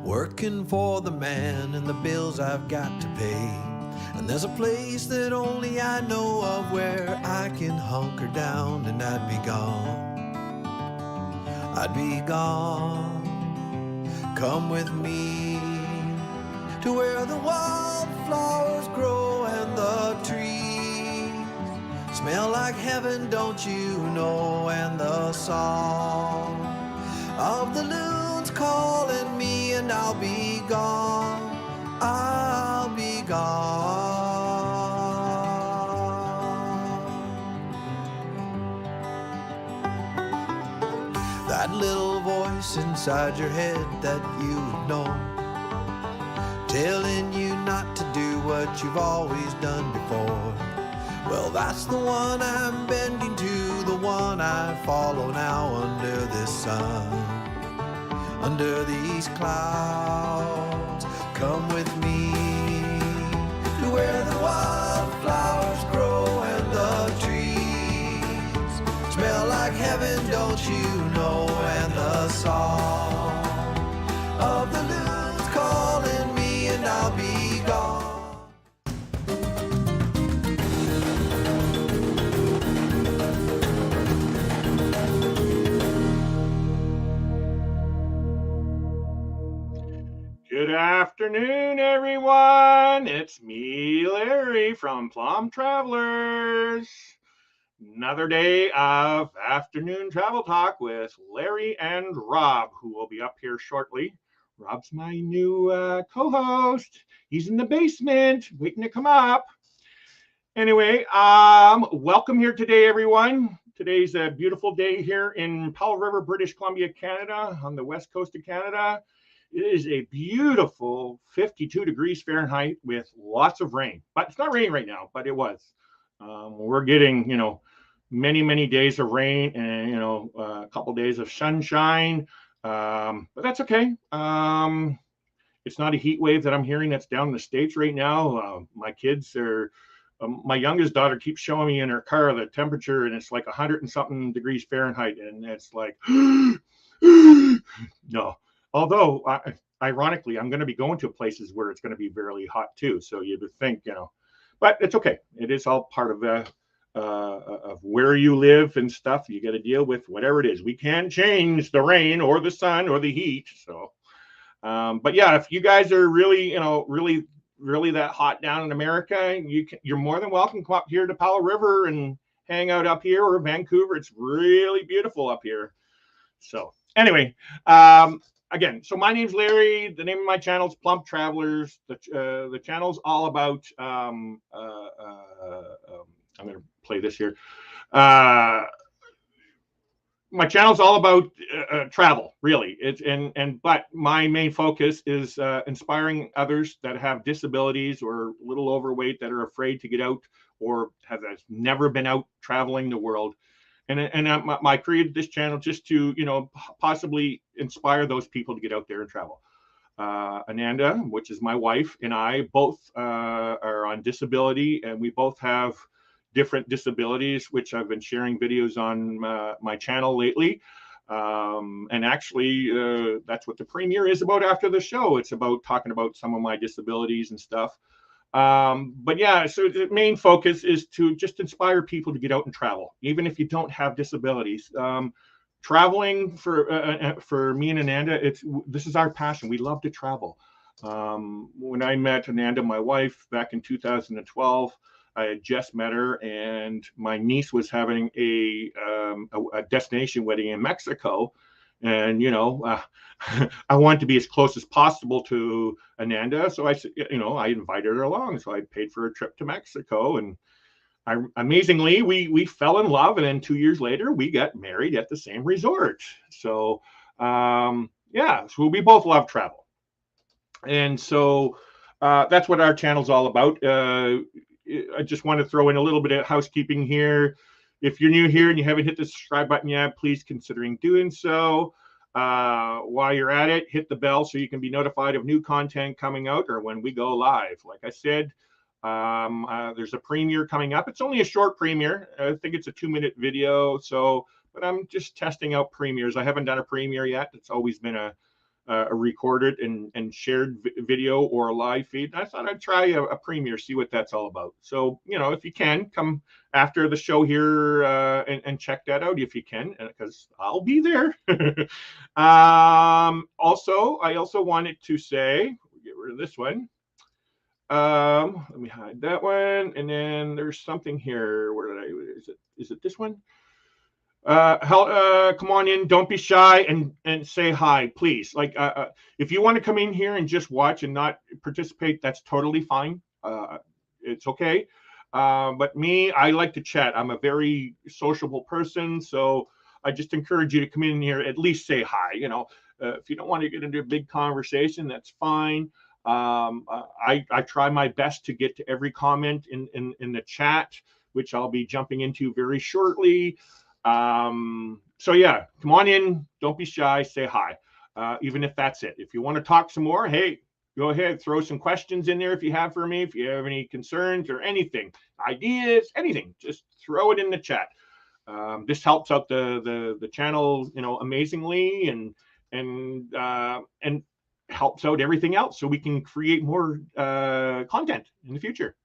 working for the man and the bills I've got to pay. And there's a place that only I know of where I can hunker down and I'd be gone. I'd be gone. Come with me to where the wildflowers grow and the trees smell like heaven, don't you know? And the song of the loons calling me, and I'll be gone. I'll be gone. That little voice inside your head that you know, telling you not to do what you've always done before. Well, that's the one I'm bending to, the one I follow now under this sun, under these clouds. Come with me to where the wildflowers grow and the trees smell like heaven, don't you know? And the song of the loons calling me, and I'll be gone. Good afternoon, everyone. It's me, Larry from Plump Travelers. Another day of afternoon travel talk with Larry and Rob, who will be up here shortly. Rob's my new co-host. He's in the basement waiting to come up. Anyway, welcome here today, everyone. Today's a beautiful day here in Powell River, British Columbia, Canada, on the west coast of Canada. It is a beautiful 52 degrees Fahrenheit with lots of rain, but it's not raining right now, but it was. We're getting, many days of rain and, a couple days of sunshine, but that's okay. It's not a heat wave that I'm hearing that's down in the States right now. My kids are, my youngest daughter keeps showing me in her car the temperature, and it's like 100 and something degrees Fahrenheit, and it's like, no. Although, ironically, I'm going to be going to places where it's going to be really hot too. So you would think, but it's okay. It is all part of where you live and stuff. You got to deal with whatever it is. We can't change the rain or the sun or the heat. So, but yeah, if you guys are really, really that hot down in America, you're more than welcome to come up here to Powell River and hang out up here, or Vancouver. It's really beautiful up here. So anyway, again, so my name's Larry. The name of my channel is Plump Travelers. The channel's all about. I'm going to play this here. My channel's all about travel, really. But my main focus is inspiring others that have disabilities or a little overweight that are afraid to get out or have never been out traveling the world. And I created this channel just to, possibly inspire those people to get out there and travel. Ananda, which is my wife, and I both are on disability, and we both have different disabilities, which I've been sharing videos on my channel lately. And actually, that's what the premiere is about after the show. It's about talking about some of my disabilities and stuff. But yeah, so the main focus is to just inspire people to get out and travel, even if you don't have disabilities. Traveling for me and Ananda, this is our passion. We love to travel. When I met Ananda, my wife, back in 2012, I had just met her, and my niece was having a destination wedding in Mexico. And, I wanted to be as close as possible to Ananda. So I said, I invited her along. So I paid for a trip to Mexico. And amazingly, we fell in love. And then 2 years later, we got married at the same resort. So, so we both love travel. And so that's what our channel's all about. I just want to throw in a little bit of housekeeping here. If you're new here and you haven't hit the subscribe button yet, please considering doing so. While you're at it, hit the bell so you can be notified of new content coming out or when we go live. Like I said, there's a premiere coming up. It's only a short premiere. I think it's a 2-minute video. But I'm just testing out premieres. I haven't done a premiere yet. It's always been a a recorded and shared video or a live feed. I thought I'd try a premiere, see what that's all about. So, if you can, come after the show here and check that out if you can, because I'll be there. Also, I also wanted to say, get rid of this one. Let me hide that one. And then there's something here. Where did I, is it this one? Come on in, don't be shy, and say hi, please. Like, if you want to come in here and just watch and not participate, that's totally fine. It's okay. But me, I like to chat. I'm a very sociable person, so I just encourage you to come in here, at least say hi. If you don't want to get into a big conversation, that's fine. I try my best to get to every comment in the chat, which I'll be jumping into very shortly. So yeah, come on in, don't be shy, say hi, even if that's it. If you want to talk some more, hey, go ahead, throw some questions in there if you have for me. If you have any concerns or anything, ideas, anything, just throw it in the chat. This helps out the channel, amazingly, and helps out everything else, so we can create more content in the future.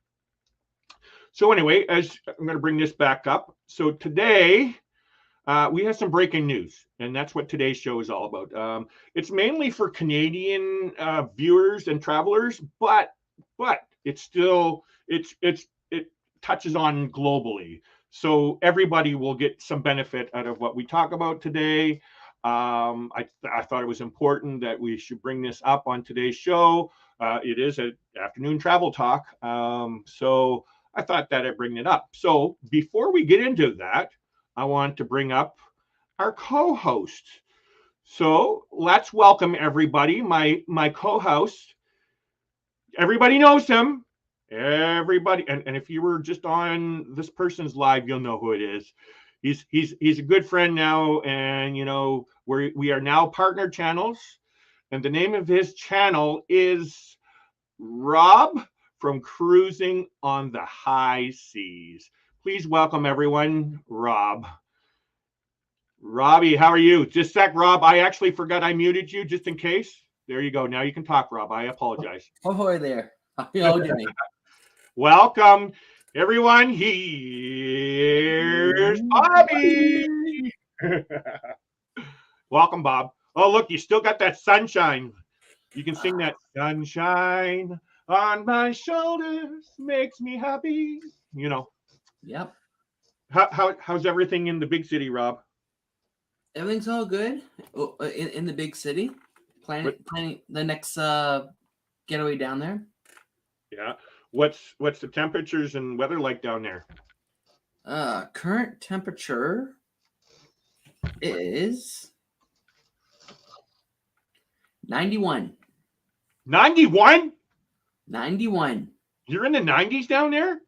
So anyway, as I'm going to bring this back up. So today, we have some breaking news, and that's what today's show is all about. It's mainly for Canadian viewers and travelers, but it's still it touches on globally, so everybody will get some benefit out of what we talk about today. I thought it was important that we should bring this up on today's show. It is an afternoon travel talk, so I thought that I'd bring it up. So before we get into that, I want to bring up our co-host. So let's welcome everybody. My co-host. Everybody knows him. Everybody, and if you were just on this person's live, you'll know who it is. He's a good friend now, and we are now partner channels, and the name of his channel is Rob from Cruising on the High Seas. Please welcome everyone, Rob. Robbie, how are you? Just a sec, Rob. I actually forgot I muted you just in case. There you go. Now you can talk, Rob. I apologize. Ahoy there. How are you doing? Welcome, everyone. Here's Bobby. Welcome, Bob. Oh, look, you still got that sunshine. You can sing that sunshine on my shoulders makes me happy. Yep. How's everything in the big city, Rob? Everything's all good in the big city. Planning the next getaway down there. Yeah. What's the temperatures and weather like down there? Current temperature is 91. 91? 91. You're in the 90s down there?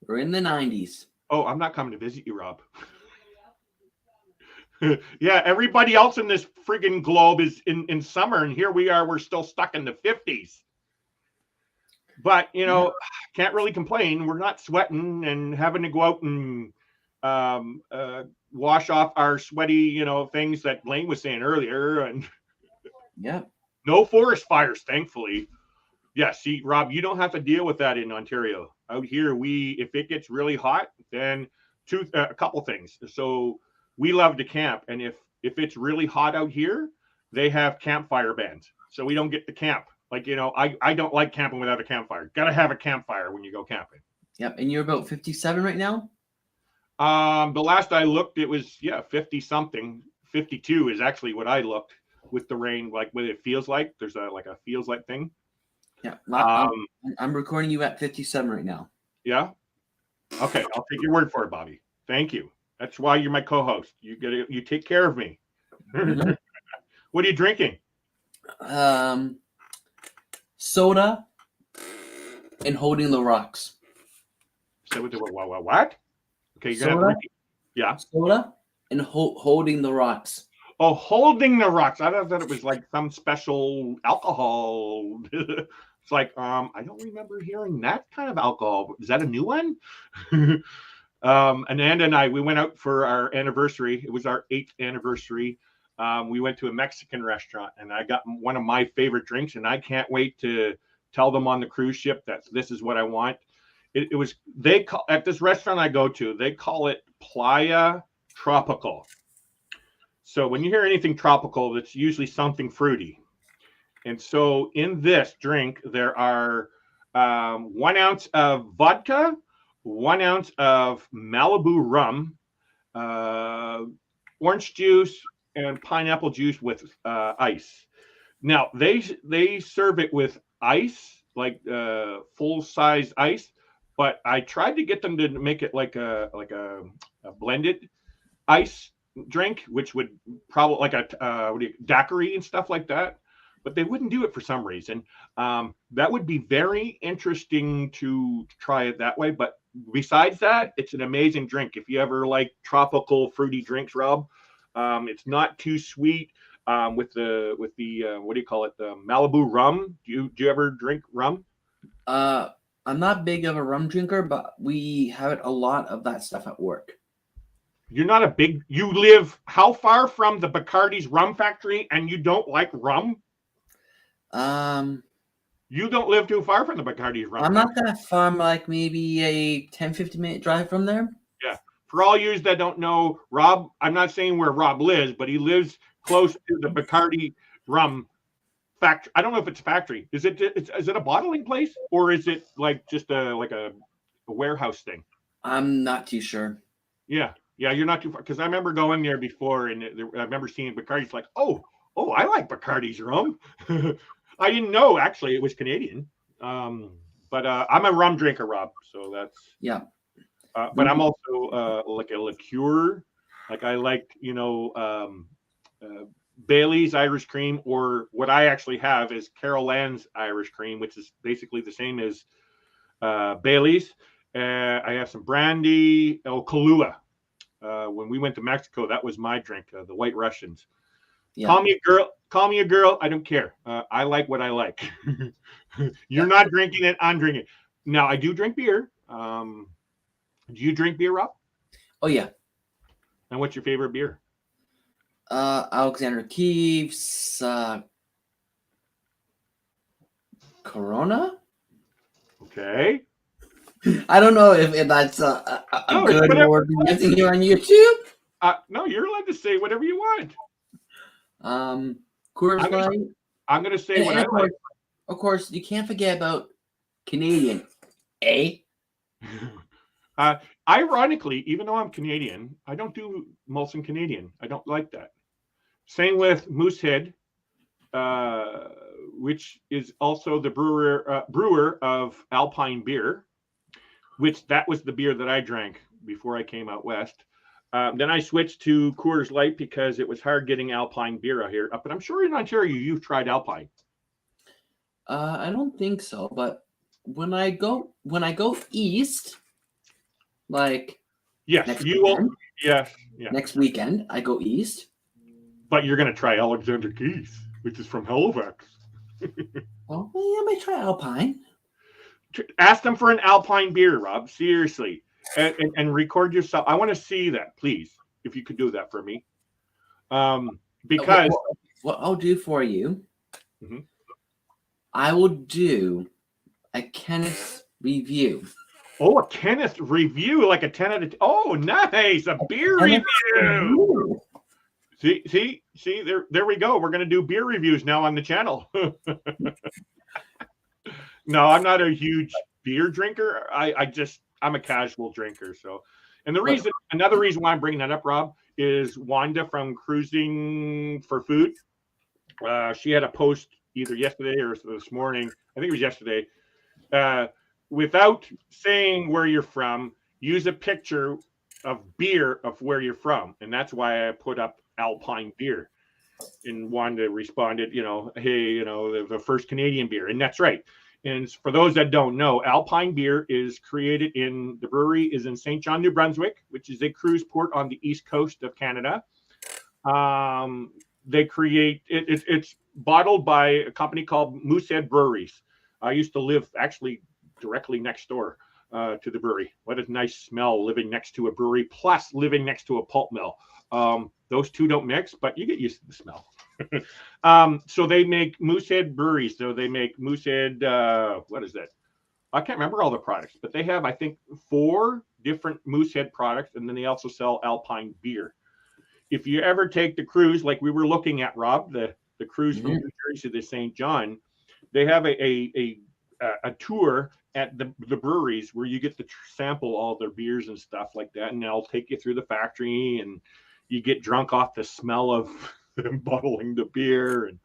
We're in the 90s. Oh, I'm not coming to visit you, Rob. Yeah, everybody else in this friggin' globe is in summer, and here we are, we're still stuck in the 50s. But, can't really complain. We're not sweating and having to go out and wash off our sweaty, things that Blaine was saying earlier. And yeah, no forest fires, thankfully. Yeah, see, Rob, you don't have to deal with that in Ontario. Out here, if it gets really hot, then a couple things. So we love to camp, and if it's really hot out here, they have campfire bans, so we don't get to camp. Like, I don't like camping without a campfire. Got to have a campfire when you go camping. Yep. And you're about 57 right now? The last I looked, it was 50 something. 52 is actually what I looked with the rain, like what it feels like. There's a feels like thing. Yeah. I'm recording you at 57 right now. Yeah. Okay, I'll take your word for it, Bobby. Thank you. That's why you're my co-host. You take care of me. Mm-hmm. What are you drinking? Soda and Holding the Rocks. So what? Okay, you're gonna have soda and Holding the Rocks. Oh, Holding the Rocks. I thought it was like some special alcohol. It's like I don't remember hearing that kind of alcohol. Is that a new one? And Anna and I, we went out for our anniversary. It was our 8th anniversary we went to a Mexican restaurant, and I got one of my favorite drinks, and I can't wait to tell them on the cruise ship that this is what I want. It was at this restaurant I go to, they call it Playa Tropical. So when you hear anything tropical, it's usually something fruity. And so in this drink, there are 1 ounce of vodka, 1 ounce of Malibu rum, orange juice, and pineapple juice with ice. Now they serve it with ice, like full size ice, but I tried to get them to make it like a blended ice drink, which would probably like a daiquiri and stuff like that, but they wouldn't do it for some reason. That would be very interesting to try it that way. But besides that, it's an amazing drink. If you ever like tropical fruity drinks, Rob, it's not too sweet. With the what do you call it? The Malibu rum. Do you ever drink rum? I'm not big of a rum drinker, but we have a lot of that stuff at work. You're not a big. You live how far from the Bacardi's rum factory, and you don't like rum? You don't live too far from the Bacardi's rum. I'm not that far. I'm like maybe a 10-15 minute drive from there. Yeah. For all you that don't know, Rob, I'm not saying where Rob lives, but he lives close to the Bacardi rum factory. I don't know if it's a factory. Is it a bottling place, or is it like just a warehouse thing? I'm not too sure. Yeah, you're not too far, because I remember going there before, and I remember seeing Bacardi's like, oh, I like Bacardi's rum. I didn't know actually it was Canadian. But I'm a rum drinker, Rob. So that's yeah. But I'm also like a liqueur. Like I like Bailey's Irish cream, or what I actually have is Carol Ann's Irish cream, which is basically the same as Bailey's. I have some brandy, Kahlua. When we went to Mexico, that was my drink, the White Russians. Yeah. Call me a girl. I don't care. I like what I like. You're not drinking it. I'm drinking it. Now, I do drink beer. Do you drink beer, Rob? Oh, yeah. And what's your favorite beer? Alexander Keefe's Corona. Okay. I don't know if that's a good word using here on YouTube. No, you're allowed to say whatever you want. Coors Light. I'm going to say what I like. Of course, you can't forget about Canadian. Ironically, even though I'm Canadian, I don't do Molson Canadian. I don't like that. Same with Moosehead, which is also the brewer of Alpine beer, which that was the beer that I drank before I came out west. Then I switched to Coors Light because it was hard getting Alpine beer out here. But I'm sure in Ontario you've tried Alpine. I don't think so, but when I go east, like yes, you will. Yes, next weekend I go east. But you're going to try Alexander Keith's, which is from Halifax. Well, yeah, I might try Alpine. Ask them for an Alpine beer, Rob. Seriously. And record yourself. I want to see that, please, if you could do that for me. Because what I'll do for you, mm-hmm. I will do a Kenneth review. Oh, a Kenneth review, like a 10 out of 10. Oh, nice. A beer review. See, there we go. We're going to do beer reviews now on the channel. No, I'm not a huge beer drinker. I'm a casual drinker. So, and another reason why I'm bringing that up, Rob, is Wanda from Cruising for Food. She had a post either yesterday or this morning. I think it was yesterday. Without saying where you're from, use a picture of beer of where you're from. And that's why I put up Alpine beer. And Wanda responded, hey, the first Canadian beer. And that's right. And for those that don't know, Alpine beer is created the brewery is in St. John, New Brunswick, which is a cruise port on the east coast of Canada. They create it's bottled by a company called Moosehead Breweries. I used to live actually directly next door to the brewery. What a nice smell living next to a brewery, plus living next to a pulp mill. Those two don't mix, but you get used to the smell. So they make Moosehead breweries. So they make Moosehead, what is that? I can't remember all the products, but they have, I think, 4 different Moosehead products, and then they also sell Alpine beer. If you ever take the cruise, like we were looking at, Rob, the cruise from New Jersey to St. John, they have a tour at the breweries where you get to sample all their beers and stuff like that, and they'll take you through the factory, and you get drunk off the smell of them bottling the beer. And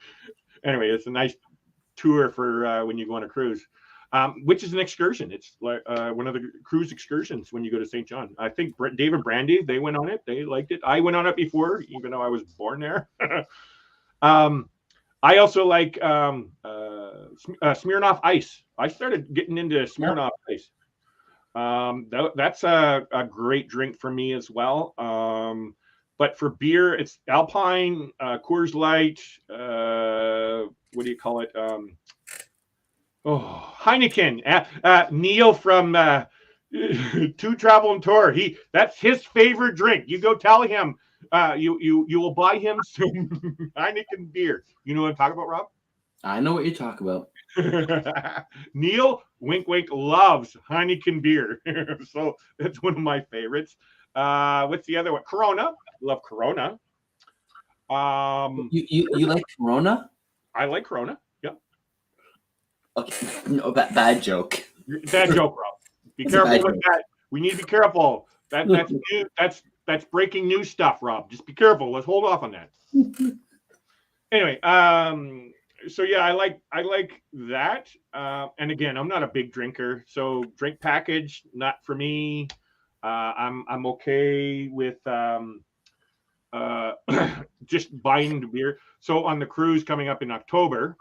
anyway, it's a nice tour for when you go on a cruise. Which is an excursion. It's like one of the cruise excursions when you go to St. John. I think David Brandy, they went on it. They liked it. I went on it before, even though I was born there. I also like Smirnoff Ice. I started getting into Smirnoff Ice. That's a great drink for me as well. But for beer, it's Alpine, Coors Light, what do you call it? Heineken. Neil from To Travel and Tour. That's his favorite drink. You go tell him. You will buy him some Heineken beer. You know what I'm talking about, Rob? I know what you talk about. Neil, wink, wink, loves Heineken beer. So that's one of my favorites. What's the other one? Corona. Love Corona. You like Corona? I like Corona. Yeah. Okay. No, bad joke. Bad joke, Rob. Be careful with that. We need to be careful. That's new. That's breaking news stuff, Rob. Just be careful. Let's hold off on that. Anyway, so yeah, I like that. And again, I'm not a big drinker, so drink package not for me. I'm okay with just buying the beer. So on the cruise coming up in October,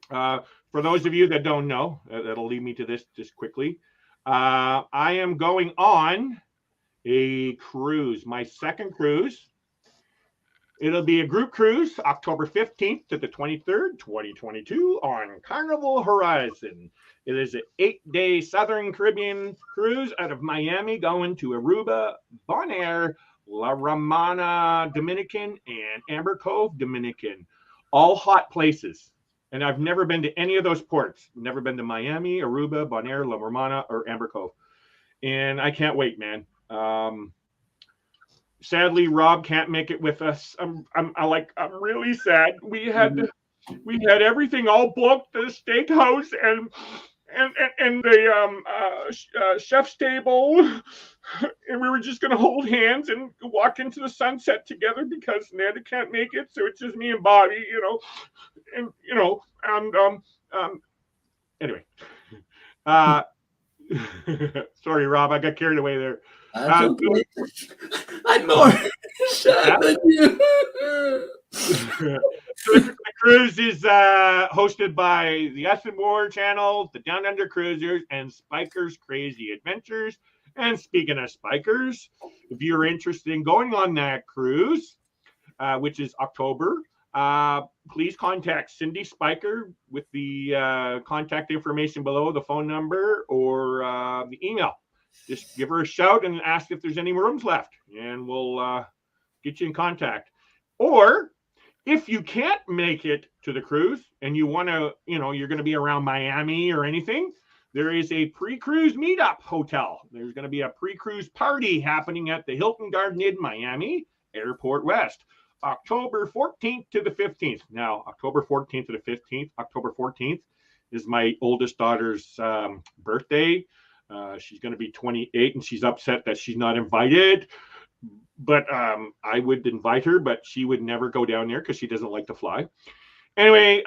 for those of you that don't know, that'll lead me to this just quickly. I am going on a cruise, my second cruise. It'll be a group cruise, October 15th to the 23rd, 2022, on Carnival Horizon. It is an 8-day Southern Caribbean cruise out of Miami, going to Aruba, Bonaire, La Romana, Dominican, and Amber Cove, Dominican. All hot places. And I've never been to any of those ports. Never been to Miami, Aruba, Bonaire, La Romana, or Amber Cove. And I can't wait, man. Sadly, Rob can't make it with us. I'm really sad. We had everything all booked, the steakhouse and the chef's table, and we were just gonna hold hands and walk into the sunset together because Nanda can't make it, so it's just me and Bobby, anyway. Sorry, Rob, I got carried away there. Okay. I'm more sad than you. The cruise is hosted by the Us and More channel, the Down Under Cruisers, and Spikers Crazy Adventures. And speaking of Spikers, if you're interested in going on that cruise, which is October, please contact Cindy Spiker with the contact information below, the phone number or the email. Just give her a shout and ask if there's any rooms left, and we'll get you in contact. Or if you can't make it to the cruise and you want to, you're going to be around Miami or anything, there is a pre-cruise meetup hotel. There's going to be a pre-cruise party happening at the Hilton Garden Inn, Miami, Airport West, October 14th to the 15th. Now, October 14th to the 15th, October 14th is my oldest daughter's birthday. She's going to be 28, and she's upset that she's not invited. But I would invite her, but she would never go down there because she doesn't like to fly. Anyway,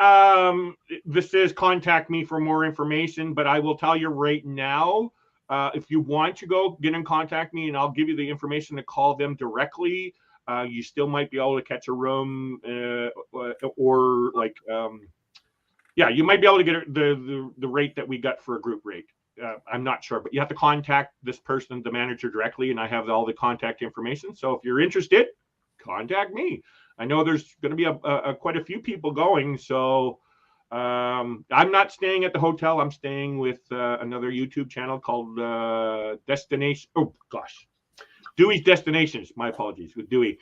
this is contact me for more information, but I will tell you right now, if you want to go, get in contact me, and I'll give you the information to call them directly. You still might be able to catch a room, or like, you might be able to get the rate that we got for a group rate. I'm not sure, but you have to contact this person, the manager, directly, and I have all the contact information. So if you're interested, contact me. I know there's going to be quite a few people going, so I'm not staying at the hotel. I'm staying with another YouTube channel called Dewey's Destinations. My apologies with Dewey.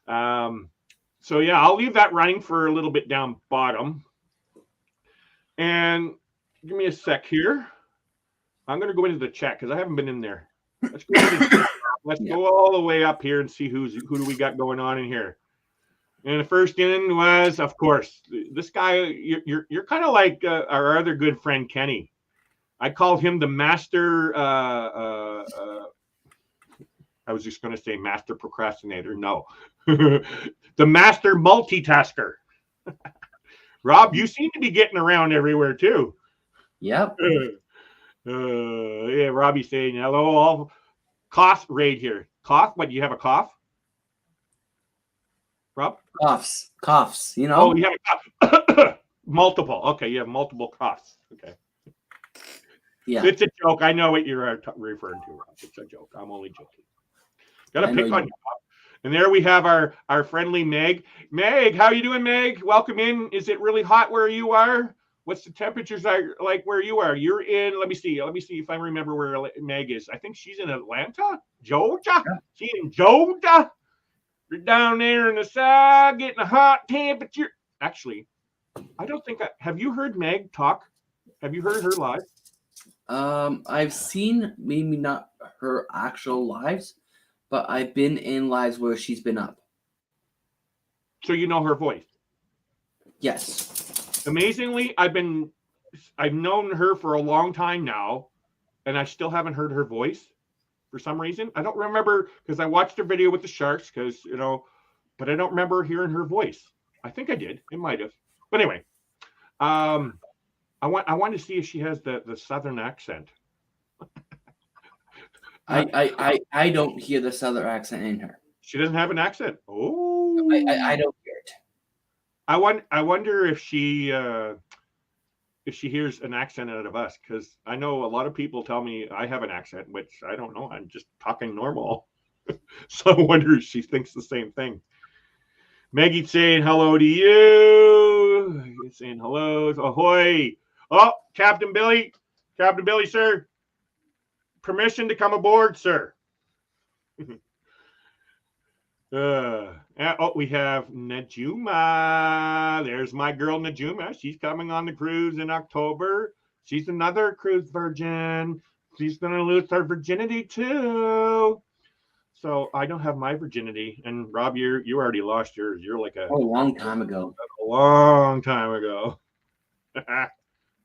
So yeah, I'll leave that running for a little bit down bottom. And give me a sec here. I'm going to go into the chat because I haven't been in there. Let's go all the way up here and see who do we got going on in here. And the first in was, of course, this guy. You're kind of like our other good friend Kenny. I called him the master. I was just going to say master procrastinator. No, the master multitasker. Rob, you seem to be getting around everywhere too. Yep. Yeah, Robbie's saying hello. All cough raid here. Cough? What? You have a cough? Rob? Coughs. You know. Oh, you have a cough. Multiple. Okay, you have multiple coughs. Okay. Yeah. It's a joke. I know what you're referring to, Rob. It's a joke. I'm only joking. Got to pick on you, Rob. And there we have our friendly Meg. Meg, how you doing, Meg? Welcome in. Is it really hot where you are? What's the temperatures like where you are? You're in, let me see if I remember where Meg is. I think she's in Atlanta, Georgia. Yeah. She's in Georgia. You're down there in the side getting a hot temperature. Actually, I don't think have you heard Meg talk? Have you heard her live? I've seen maybe not her actual lives, but I've been in lives where she's been up. So you know her voice? Yes. Amazingly, I've known her for a long time now, and I still haven't heard her voice for some reason. I don't remember because I watched her video with the sharks but I don't remember hearing her voice. I think I did. It might have. But anyway, I want to see if she has the southern accent. I don't hear the southern accent in her. She doesn't have an accent. Oh, I don't hear it. I wonder if she hears an accent out of us, because I know a lot of people tell me I have an accent, which I don't know. I'm just talking normal. So I wonder if she thinks the same thing. Maggie's saying hello to you. You're saying hello. Ahoy. Oh, Captain Billy, sir. Permission to come aboard, sir. We have Najuma. There's my girl Najuma. She's coming on the cruise in October. She's another cruise virgin. She's gonna lose her virginity too. So I don't have my virginity. And Rob, you already lost yours. You're like a long time ago. A long time ago.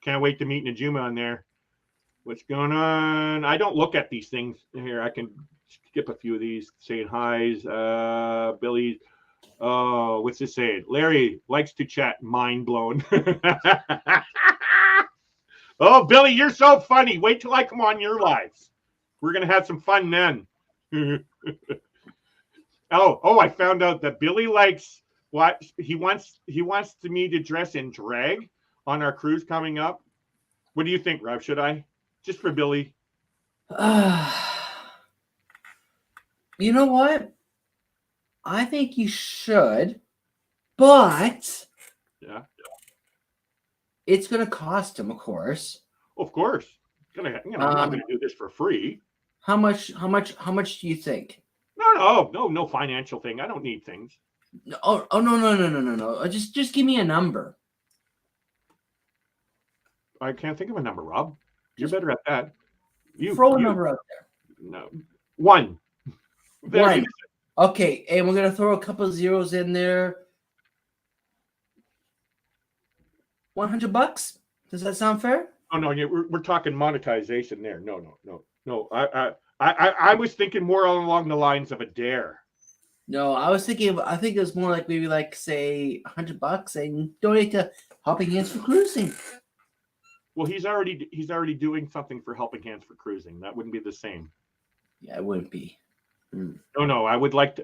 Can't wait to meet Najuma on there. What's going on? I don't look at these things here. I can skip a few of these. Saying highs. Billy. Oh, what's this saying? Larry likes to chat. Mind blown. Oh, Billy, you're so funny. Wait till I come on your lives. We're gonna have some fun then. Oh, I found out that Billy likes what he wants me to dress in drag on our cruise coming up. What do you think, Rob? Should I? Just for Billy. You know what? I think you should, but yeah, it's going to cost him, of course. Of course, I'm not going to do this for free. How much do you think? No financial thing. I don't need things. No, no. Just give me a number. I can't think of a number, Rob. You're better at that. Throw a number out there. No, one. One. Okay, and we're gonna throw a couple of zeros in there. $100? Does that sound fair? Oh no, we're talking monetization there. No. I was thinking more along the lines of a dare. No, I think it was more like maybe like say $100 and donate to Helping Hands for Cruising. Well, he's already doing something for Helping Hands for Cruising. That wouldn't be the same. Yeah, it wouldn't be. No. I would like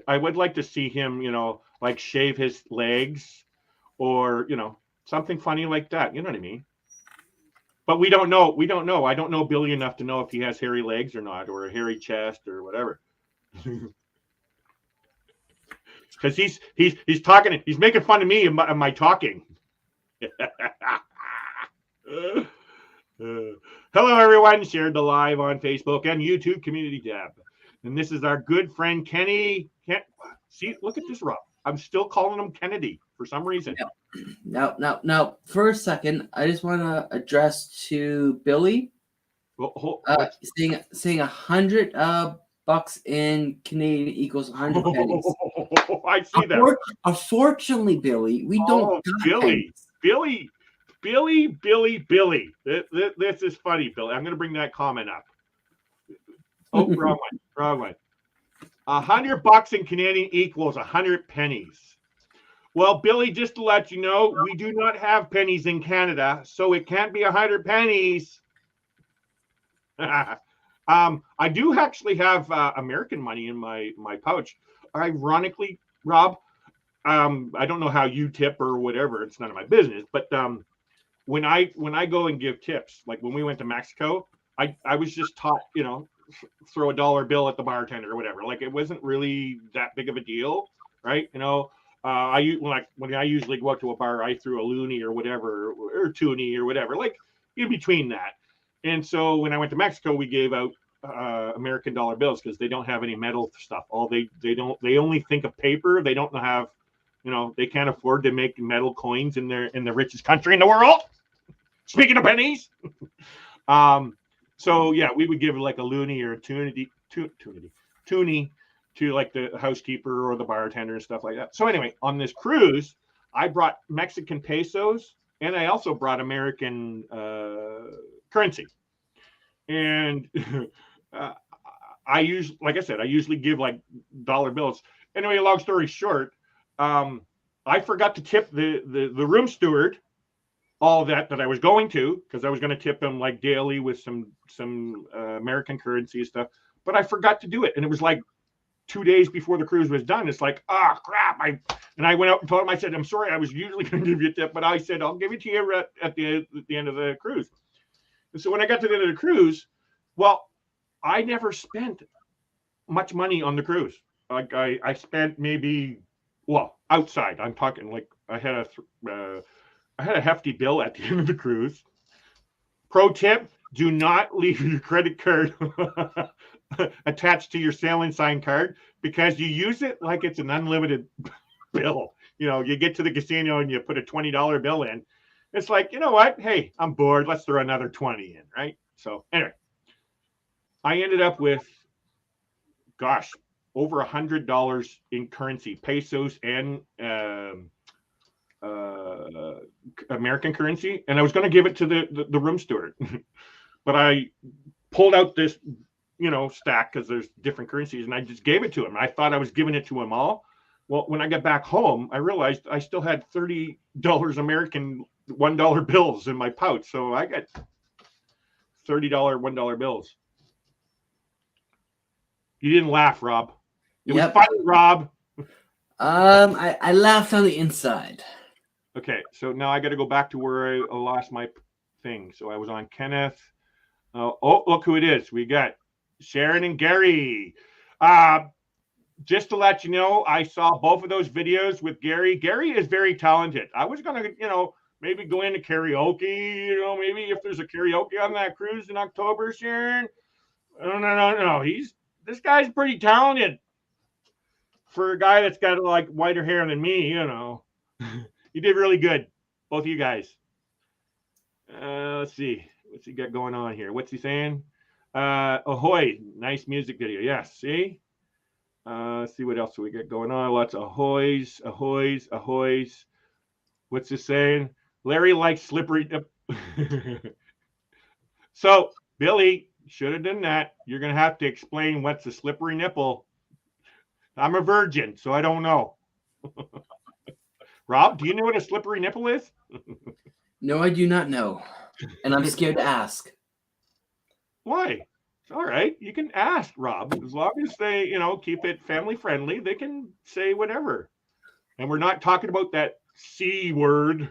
to see him, like shave his legs, or something funny like that. You know what I mean? But we don't know. I don't know Billy enough to know if he has hairy legs or not, or a hairy chest or whatever. Because he's talking. He's making fun of me and my talking. Hello, everyone. Shared the live on Facebook and YouTube Community Tab. And this is our good friend Kenny. See, look at this, Rob. I'm still calling him Kennedy for some reason. Now, for a second, I just want to address to Billy. Well, Saying $100 in Canadian equals 100 pennies. I see that. Unfortunately, Billy, we don't. Billy. This is funny, Billy. I'm going to bring that comment up. Oh, wrong one. $100 in Canadian equals 100 pennies. Well, Billy, just to let you know, we do not have pennies in Canada, so it can't be 100 pennies. I do actually have American money in my pouch. Ironically, Rob, I don't know how you tip or whatever. It's none of my business. But when I go and give tips, like when we went to Mexico, I was just taught, throw a dollar bill at the bartender or whatever. Like it wasn't really that big of a deal, right? When I usually go out to a bar, I threw a loonie or whatever, or toonie or whatever, like in between that. And so when I went to Mexico, we gave out American dollar bills because they don't have any metal stuff. They only think of paper. They don't have, they can't afford to make metal coins in the richest country in the world. Speaking of pennies. So yeah, we would give like a loonie or a toonie to like the housekeeper or the bartender and stuff like that. So anyway, on this cruise, I brought Mexican pesos and I also brought American currency. And I usually give like dollar bills. Anyway, long story short, I forgot to tip the room steward all that I was going to, because I was going to tip him like daily with some American currency and stuff, but I forgot to do it. And it was like 2 days before the cruise was done. It's like, crap. I went out and told him, I said, I'm sorry, I was usually going to give you a tip, but I said, I'll give it to you at the end of the cruise. And so when I got to the end of the cruise, well, I never spent much money on the cruise. Like I spent maybe, outside, I'm talking like I had a hefty bill at the end of the cruise. Pro tip, do not leave your credit card attached to your sailing sign card, because you use it like it's an unlimited bill. You get to the casino and you put a $20 bill in. It's like, you know what? Hey, I'm bored. Let's throw another 20 in, right? So anyway, I ended up with, over $100 in currency, pesos and American currency, and I was going to give it to the room steward, but I pulled out this stack because there's different currencies, and I just gave it to him. I thought I was giving it to him all. Well, when I got back home, I realized I still had $30 American $1 bills in my pouch, so I got $30 $1 bills. You didn't laugh, Rob. It was funny, Rob. I laughed on the inside. Okay, so now I got to go back to where I lost my thing. So I was on Kenneth. Look who it is. We got Sharon and Gary. Just to let you know, I saw both of those videos with Gary. Gary is very talented. I was going to, maybe go into karaoke, maybe if there's a karaoke on that cruise in October, Sharon. No. This guy's pretty talented. For a guy that's got like whiter hair than me, you did really good, both of you guys. Let's see, what's he got going on here? What's he saying? Ahoy, nice music video. Yes, see. Let's see what else we got going on. Lots of ahoys. What's he saying? Larry likes slippery. So Billy should have done that. You're gonna have to explain what's a slippery nipple. I'm a virgin, so I don't know. Rob, do you know what a slippery nipple is? No, I do not know. And I'm scared to ask. Why? It's all right. You can ask, Rob. As long as they, keep it family friendly, they can say whatever. And we're not talking about that C word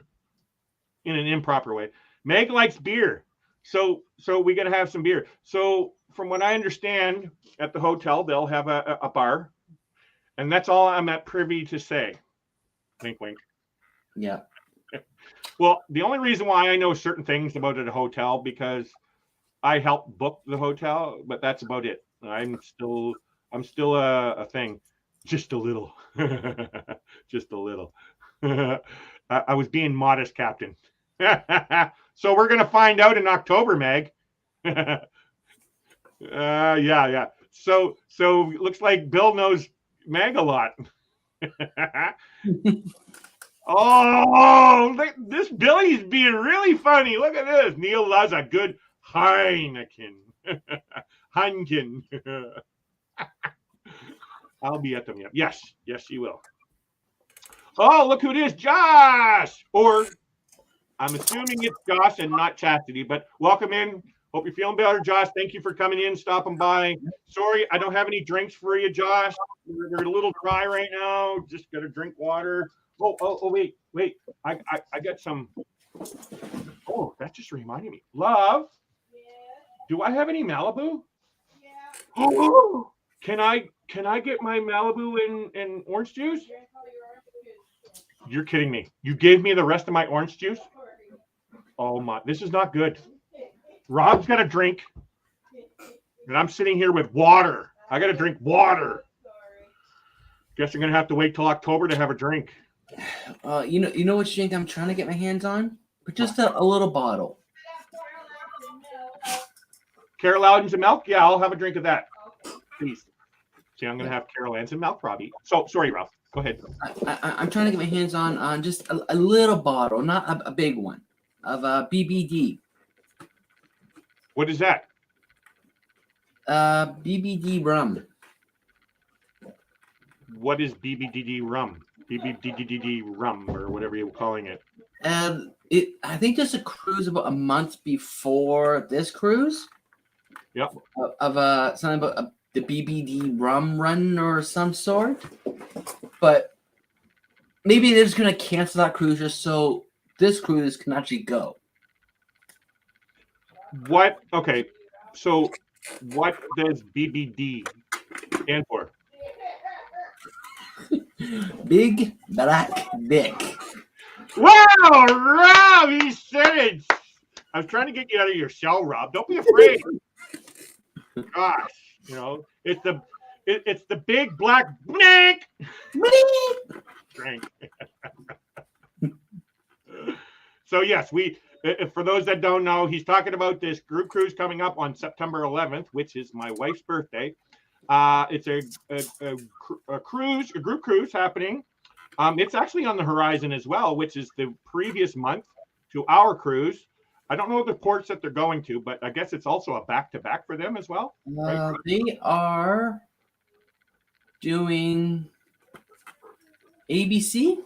in an improper way. Meg likes beer. So we got to have some beer. So from what I understand, at the hotel, they'll have a bar. And that's all I'm at privy to say. Wink, wink. Yeah. Well, the only reason why I know certain things about a hotel because I helped book the hotel, but that's about it. I'm still I'm still a thing, just a little, just a little. I was being modest, Captain. So we're gonna find out in October, Meg. Yeah. So looks like Bill knows Meg a lot. Oh, this Billy's being really funny. Look at this. Neil loves a good Heineken. Heineken. I'll be at them. Yes, you will. Oh, look who it is, Josh. Or I'm assuming it's Josh and not Chastity, but welcome in. Hope you're feeling better, Josh. Thank you for coming in, stopping by. Sorry, I don't have any drinks for you, Josh. We're a little dry right now. Just got to drink water. Oh, wait. I got some. Oh, that just reminded me. Love, do I have any Malibu? Yeah. Oh, can I get my Malibu in orange juice? You're kidding me. You gave me the rest of my orange juice? Oh my, this is not good. Rob's got a drink, and I'm sitting here with water. I got to drink water. Guess I'm gonna have to wait till October to have a drink. You know which drink I'm trying to get my hands on? But just a little bottle. Carol Loudon's and milk? Yeah, I'll have a drink of that. Please. See, I'm gonna have Carol Ann's and milk, Robbie. So sorry, Rob. Go ahead. I'm trying to get my hands on just a little bottle, not a big one, of BBD. What is that? BBD rum. What is BBDD rum? BBDD rum, or whatever you're calling it. I think there's a cruise about a month before this cruise. Yep. Of something about the BBD rum run or some sort. But maybe they're just gonna cancel that cruise just so this cruise can actually go. What? Okay. So what does BBD stand for? Big Black Dick. Wow, Rob, he said it. I was trying to get you out of your shell, Rob. Don't be afraid. Gosh, it's the big black drink. So yes, for those that don't know, he's talking about this group cruise coming up on September 11th, which is my wife's birthday. It's a group cruise happening. It's actually on the horizon as well, which is the previous month to our cruise. I don't know the ports that they're going to, but I guess it's also a back-to-back for them as well. Right? They are doing ABC.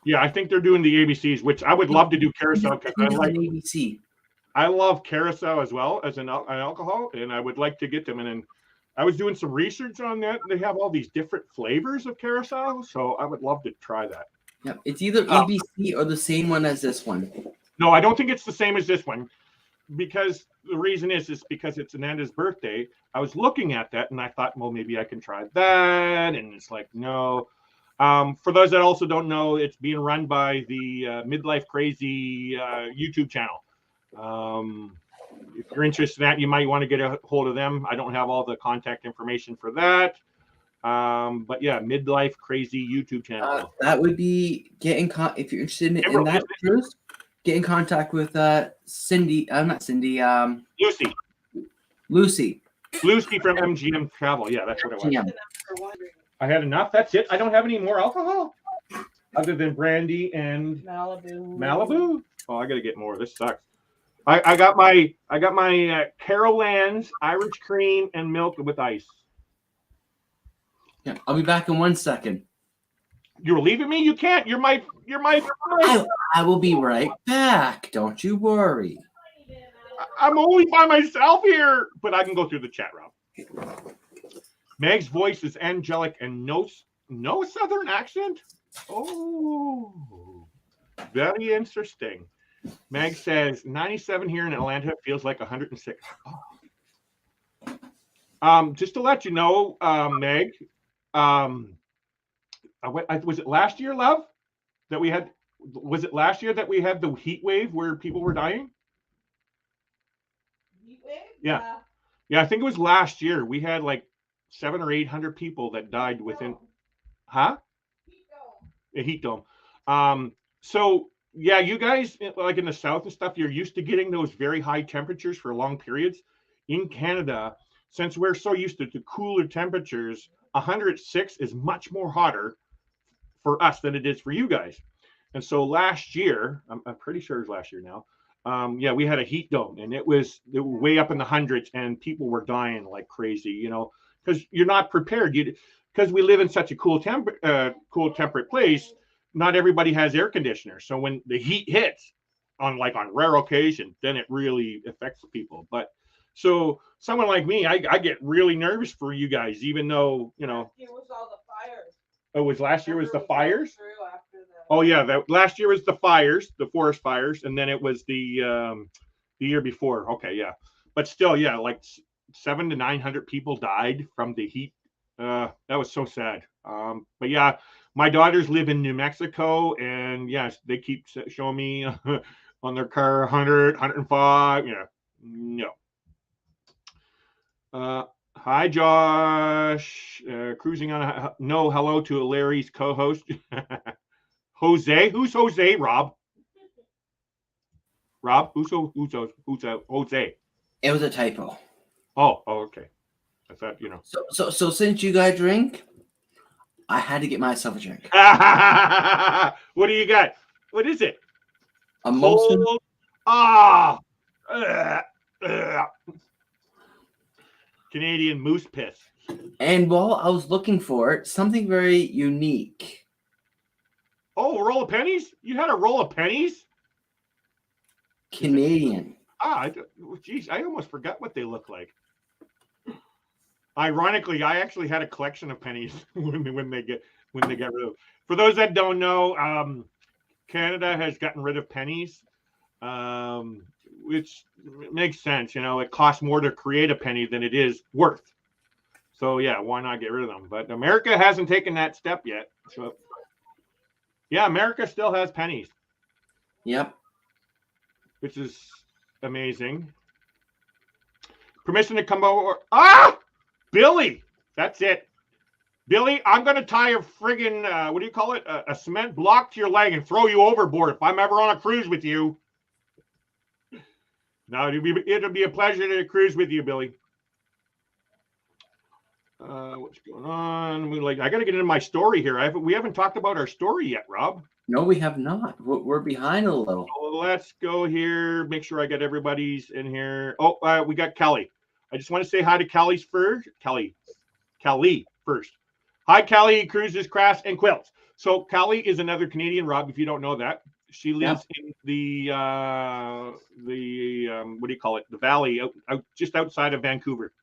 Yeah, I think they're doing the ABCs, which I would love to do Carousel because I like ABC. I love Carousel as well as an alcohol, and I would like to get them. And then I was doing some research on that. They have all these different flavors of Carousel, so I would love to try that. Yep, it's either ABC or the same one as this one. No, I don't think it's the same as this one, because the reason is because it's Ananda's birthday. I was looking at that, and I thought, well, maybe I can try that, and it's like, no. For those that also don't know, it's being run by the Midlife Crazy YouTube channel. If you're interested in that, you might want to get a hold of them. I don't have all the contact information for that. But yeah, Midlife Crazy YouTube channel. That would be if you're interested in that cruise, get in contact with Cindy. Not Cindy. Lucy from MGM Travel. Yeah, that's what it was. I had enough. That's it. I don't have any more alcohol other than brandy and Malibu. Oh, I got to get more. This sucks. I got my Carol Ann's Irish cream and milk with ice. Yeah, I'll be back in 1 second. You're leaving me? You can't. You're my. I will be right back. Don't you worry. I'm only by myself here, but I can go through the chat, Rob. Meg's voice is angelic and no southern accent. Oh, very interesting. Meg says 97 here in Atlanta feels like 106. Oh. Just to let you know, Meg, was it last year, love, that we had? Was it last year that we had the heat wave where people were dying? Heat wave? Yeah. I think it was last year. We had like 700 or 800 people that died within, huh? A heat dome. So yeah, you guys like in the south and stuff, you're used to getting those very high temperatures for long periods. In Canada, since we're so used to cooler temperatures, 106 is much more hotter for us than it is for you guys. And so last year, I'm pretty sure it was last year now. Yeah, we had a heat dome, and it was way up in the hundreds, and people were dying like crazy. You know, because you're not prepared. Because we live in such a cool temperate place. Not everybody has air conditioners, so when the heat hits, on rare occasion, then it really affects people. But so someone like me, I get really nervous for you guys, even though It was all the fires. Oh, was last year was the fires? After Oh yeah, that last year was the fires, the forest fires, and then it was the year before. Okay, yeah, but still, yeah, like 700 to 900 people died from the heat. That was so sad. But yeah, my daughters live in New Mexico, and yes, they keep showing me on their car 100, 105. Yeah, no. Hi, Josh. Cruising on. No, hello to Larry's co-host. Jose, who's Jose? Rob. Rob, who's Jose? It was a typo. Oh, okay. I thought So since you guys drink, I had to get myself a drink. What do you got? What is it? A Molson. Cold. Ah. Canadian moose piss. And while I was looking for it, something very unique. Oh, a roll of pennies? You had a roll of pennies? Canadian. Geez, I almost forgot what they look like. Ironically, I actually had a collection of pennies when they get rid of. For those that don't know, Canada has gotten rid of pennies, which makes sense. It costs more to create a penny than it is worth. So yeah, why not get rid of them? But America hasn't taken that step yet. So yeah, America still has pennies. Yep. Which is amazing. Permission to come over. Ah! Billy! That's it. Billy, I'm going to tie a friggin', what do you call it? A cement block to your leg and throw you overboard if I'm ever on a cruise with you. No, it'll be a pleasure to cruise with you, Billy. What's going on? I got to get into my story here. We haven't talked about our story yet, Rob. No, we have not. We're behind a little. So let's go here. Make sure I got everybody's in here. Oh, we got Kelly. I just want to say hi to Kelly first. Hi, Kelly, Cruises, Crafts, and Quilts. So Kelly is another Canadian, Rob, if you don't know that. She lives in the what do you call it? The valley, out just outside of Vancouver.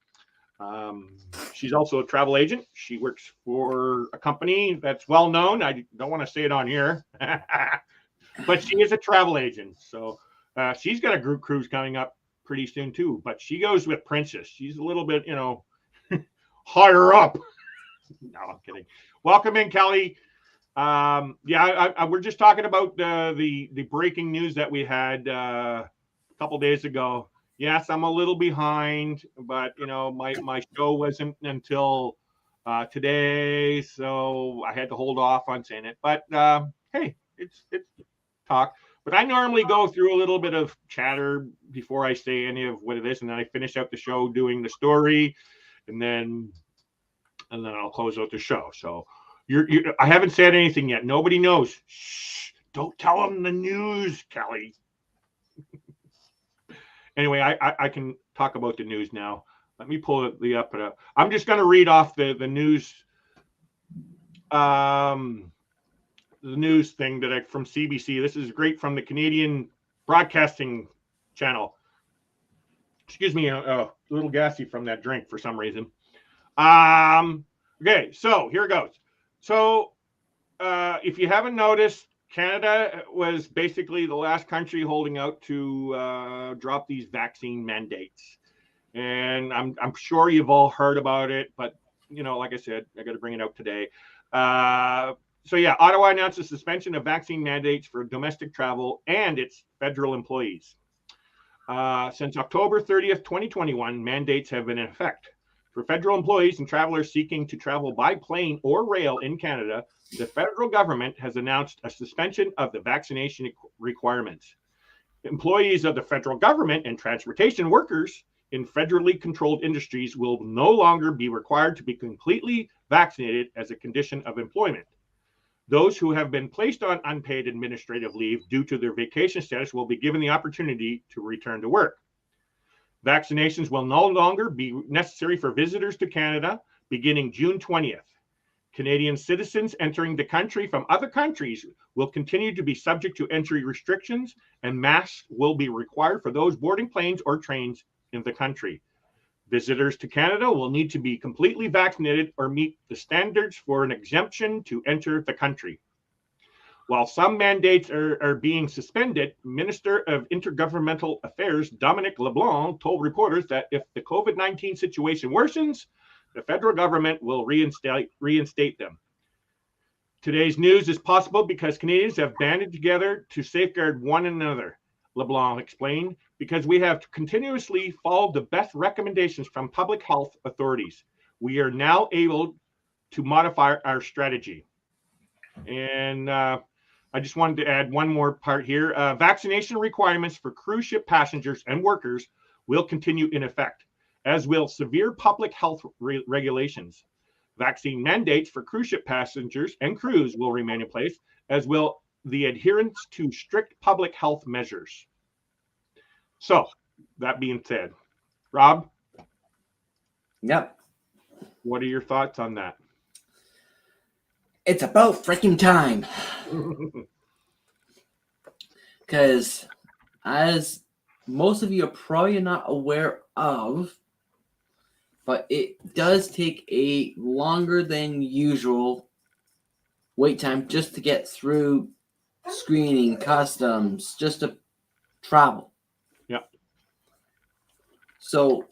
She's also a travel agent. She works for a company that's well known. I don't want to say it on here, but she is a travel agent. So she's got a group cruise coming up pretty soon too. But she goes with Princess. She's a little bit, higher up. No, I'm kidding. Welcome in, Kelly. We're just talking about the breaking news that we had a couple days ago. Yes, I'm a little behind, but my show wasn't until today, so I had to hold off on saying it. But hey, it's talk. But I normally go through a little bit of chatter before I say any of what it is, and then I finish out the show doing the story, and then I'll close out the show. So I haven't said anything yet. Nobody knows. Shh! Don't tell them the news, Kelly. Anyway, I can talk about the news now. Let me pull it up. I'm just going to read off the news. The news thing from CBC. This is great from the Canadian Broadcasting Channel. Excuse me, a little gassy from that drink for some reason. Okay, so here it goes. So if you haven't noticed, Canada was basically the last country holding out to drop these vaccine mandates. And I'm sure you've all heard about it, but like I said, I got to bring it out today. So yeah, Ottawa announced a suspension of vaccine mandates for domestic travel and its federal employees. Since October 30th, 2021, mandates have been in effect. For federal employees and travelers seeking to travel by plane or rail in Canada, the federal government has announced a suspension of the vaccination requirements. Employees of the federal government and transportation workers in federally controlled industries will no longer be required to be completely vaccinated as a condition of employment. Those who have been placed on unpaid administrative leave due to their vacation status will be given the opportunity to return to work. Vaccinations will no longer be necessary for visitors to Canada beginning June 20th. Canadian citizens entering the country from other countries will continue to be subject to entry restrictions, and masks will be required for those boarding planes or trains in the country. Visitors to Canada will need to be completely vaccinated or meet the standards for an exemption to enter the country. While some mandates are being suspended, Minister of Intergovernmental Affairs Dominic LeBlanc told reporters that if the COVID-19 situation worsens, the federal government will reinstate them. Today's news is possible because Canadians have banded together to safeguard one another, LeBlanc explained, because we have continuously followed the best recommendations from public health authorities. We are now able to modify our strategy. And I just wanted to add one more part here. Vaccination requirements for cruise ship passengers and workers will continue in effect, as will severe public health regulations. Vaccine mandates for cruise ship passengers and crews will remain in place, as will the adherence to strict public health measures. So, that being said, Rob? Yep. What are your thoughts on that? It's about freaking time. Because as most of you are probably not aware of, but it does take a longer than usual wait time just to get through screening, customs, just to travel. Yeah. So,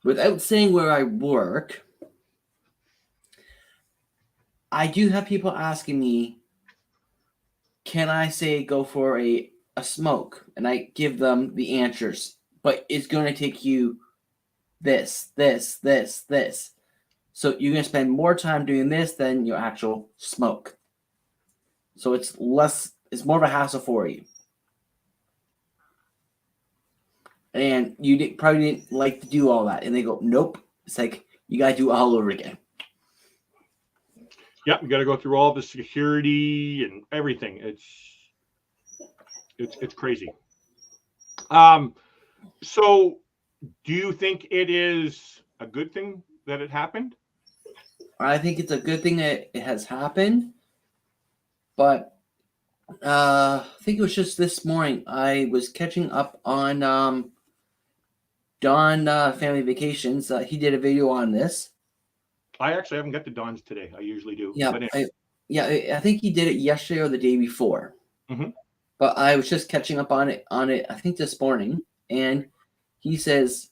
without saying where I work, I do have people asking me, can I say go for a smoke? And I give them the answers, but it's going to take you this. So you're going to spend more time doing this than your actual smoke. So it's more of a hassle for you. And you probably didn't like to do all that. And they go, nope. It's like, you got to do it all over again. Yeah, you got to go through all the security and everything. It's crazy. So do you think it is a good thing that it happened? I think it's a good thing that it has happened. But I think it was just this morning. I was catching up on Don Family Vacations. He did a video on this. I actually haven't got to Don's today. I usually do. Yeah, But anyway. I think he did it yesterday or the day before. Mm-hmm. But I was just catching up on it. I think this morning, and he says